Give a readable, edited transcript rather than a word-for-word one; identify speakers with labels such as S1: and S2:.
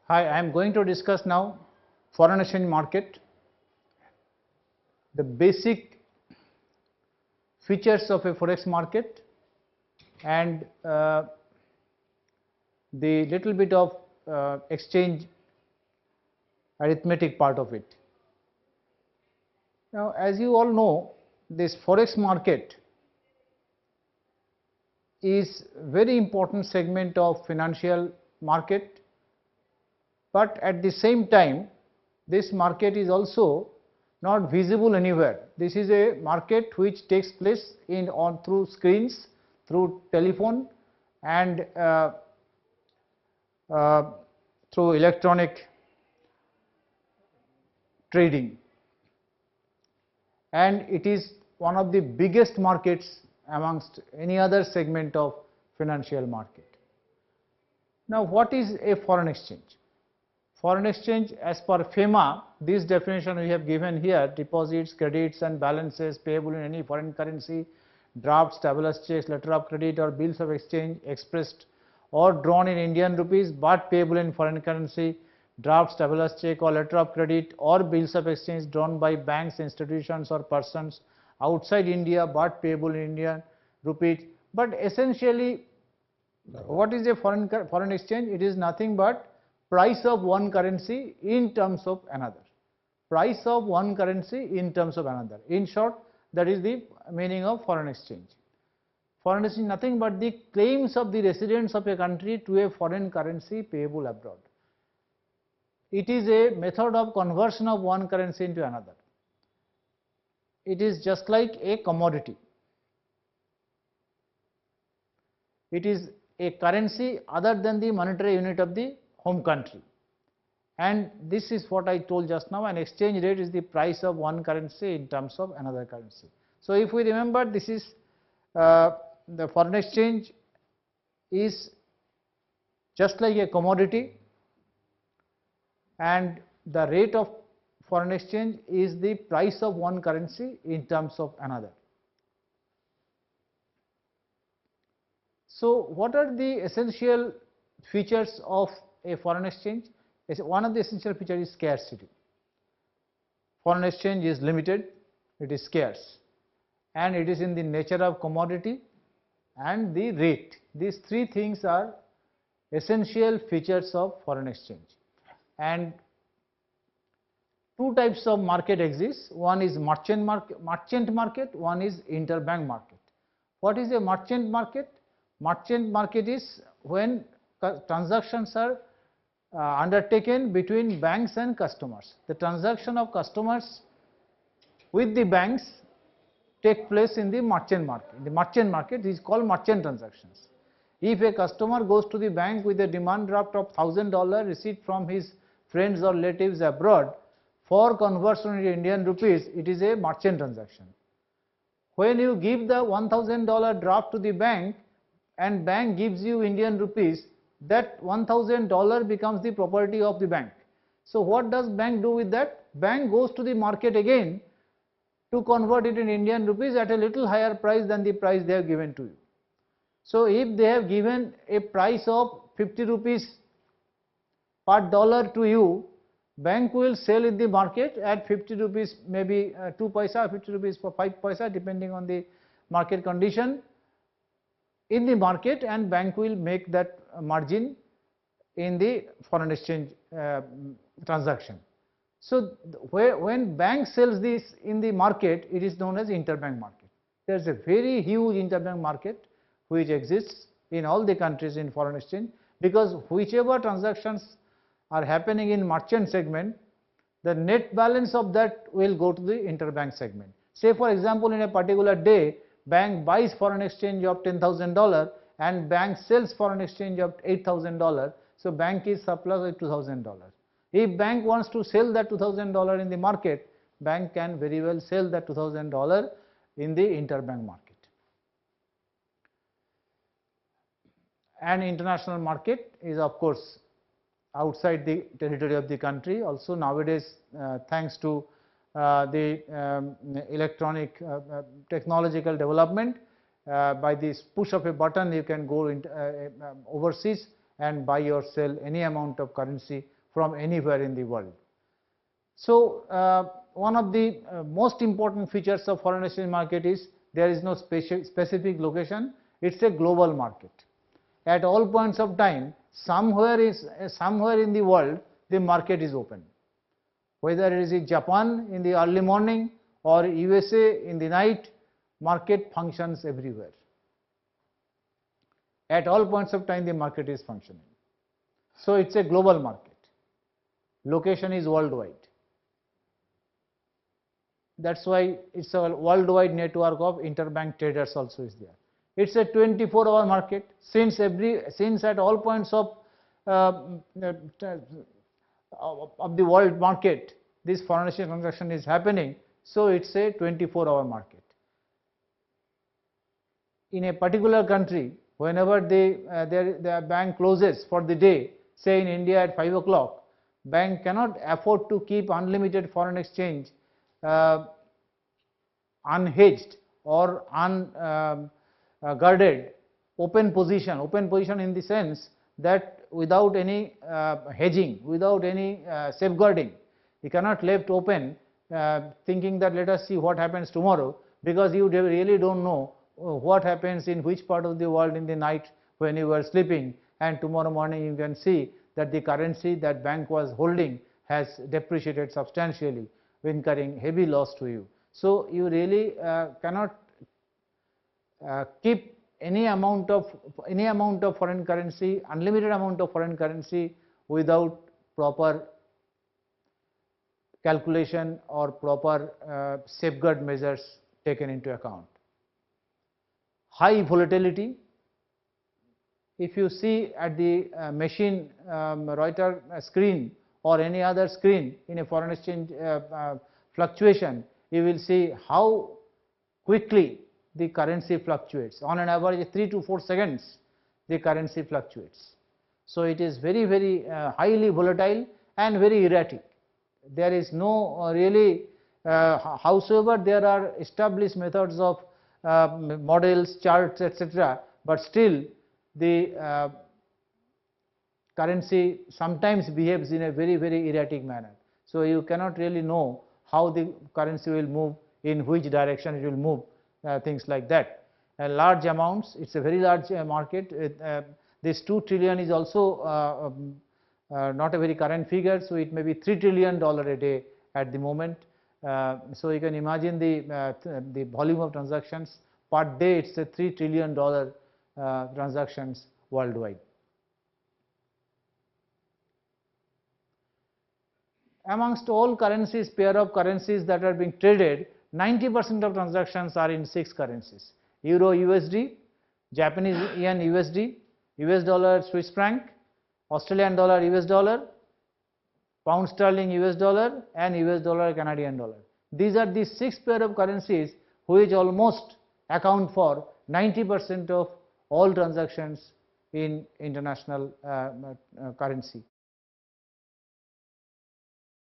S1: Hi, I am going to discuss now foreign exchange market, the basic features of a forex market, and the little bit of exchange arithmetic part of it. Now, as you all know, this forex market is very important segment of financial market, but at the same time this market is also not visible anywhere. This is a market which takes place through screens, through telephone, and through electronic trading, and it is one of the biggest markets amongst any other segment of financial market. Now, what is a foreign exchange? Foreign exchange, as per FEMA, this definition we have given here: deposits, credits and balances payable in any foreign currency, drafts, travelers checks, letter of credit or bills of exchange expressed or drawn in Indian rupees but payable in foreign currency, drafts, travelers check or letter of credit or bills of exchange drawn by banks, institutions or persons outside India but payable in Indian rupees. But essentially, what is a foreign exchange? It is nothing but price of one currency in terms of another. Price of one currency in terms of another. In short, that is the meaning of foreign exchange. Foreign exchange is nothing but the claims of the residents of a country to a foreign currency payable abroad. It is a method of conversion of one currency into another. It is just like a commodity. It is a currency other than the monetary unit of the home country, and this is what I told just now. An exchange rate is the price of one currency in terms of another currency. So, if we remember, this is the foreign exchange is just like a commodity, and the rate of foreign exchange is the price of one currency in terms of another. So, what are the essential features of a foreign exchange? One of the essential features is scarcity. Foreign exchange is limited, it is scarce, and it is in the nature of commodity and the rate. These three things are essential features of foreign exchange. And two types of market exist. One is merchant market, one is interbank market. What is a merchant market? Merchant market is when transactions are undertaken between banks and customers. The transaction of customers with the banks take place in the merchant market. The merchant market is called merchant transactions. If a customer goes to the bank with a demand draft of $1,000 received from his friends or relatives abroad for conversion into Indian rupees, it is a merchant transaction. When you give the $1,000 draft to the bank and bank gives you Indian rupees, that $1,000 becomes the property of the bank. So, what does bank do with that? Bank goes to the market again to convert it in Indian rupees at a little higher price than the price they have given to you. So, if they have given a price of 50 rupees per dollar to you, bank will sell in the market at 50 rupees, maybe 2 paisa, 50 rupees for 5 paisa, depending on the market condition in the market, and bank will make that margin in the foreign exchange transaction. So, when bank sells this in the market, it is known as interbank market. There is a very huge interbank market which exists in all the countries in foreign exchange, because whichever transactions are happening in merchant segment, the net balance of that will go to the interbank segment. Say for example, in a particular day, bank buys foreign exchange of $10,000 and bank sells foreign exchange of $8,000. So, bank is surplus with $2,000. If bank wants to sell that $2,000 in the market, bank can very well sell that $2,000 in the interbank market. And international market is of course outside the territory of the country. Also nowadays, thanks to the electronic technological development, by this push of a button you can go overseas and buy or sell any amount of currency from anywhere in the world. So one of the most important features of foreign exchange market is there is no specific location. It's a global market. At all points of time, somewhere in the world the market is open. Whether it is in Japan in the early morning or USA in the night, market functions everywhere. At all points of time the market is functioning. So it's a global market. Location is worldwide. That's why it's a worldwide network of interbank traders also is there. It's a 24-hour market. Since at all points of the world market this foreign exchange transaction is happening, so it's a 24-hour market. In a particular country, whenever the bank closes for the day, say in India at 5 o'clock, bank cannot afford to keep unlimited foreign exchange unhedged or unguarded open position in the sense that without any hedging, without any safeguarding, you cannot left open thinking that let us see what happens tomorrow, because you really don't know what happens in which part of the world in the night when you were sleeping, and tomorrow morning you can see that the currency that bank was holding has depreciated substantially, incurring heavy loss to you. So you really cannot keep any amount of foreign currency, unlimited amount of foreign currency without proper calculation or proper safeguard measures taken into account. High volatility. If you see at the machine Reuters screen or any other screen in a foreign exchange fluctuation, you will see how quickly the currency fluctuates. On an average 3 to 4 seconds the currency fluctuates. So it is very highly volatile and very erratic. There is no really howsoever there are established methods of models, charts, etc., but still the currency sometimes behaves in a very erratic manner. So you cannot really know how the currency will move, in which direction it will move, things like that. Large amounts, it's a very large market. This 2 trillion is also not a very current figure, so it may be $3 trillion a day at the moment. So you can imagine the volume of transactions per day. It's a $3 trillion transactions worldwide. Amongst all currencies, pair of currencies that are being traded, 90% of transactions are in 6 currencies: Euro USD, Japanese yen USD, US dollar Swiss franc, Australian dollar US dollar, pound sterling US dollar, and US dollar Canadian dollar. These are the 6 pair of currencies which almost account for 90% of all transactions in international currency.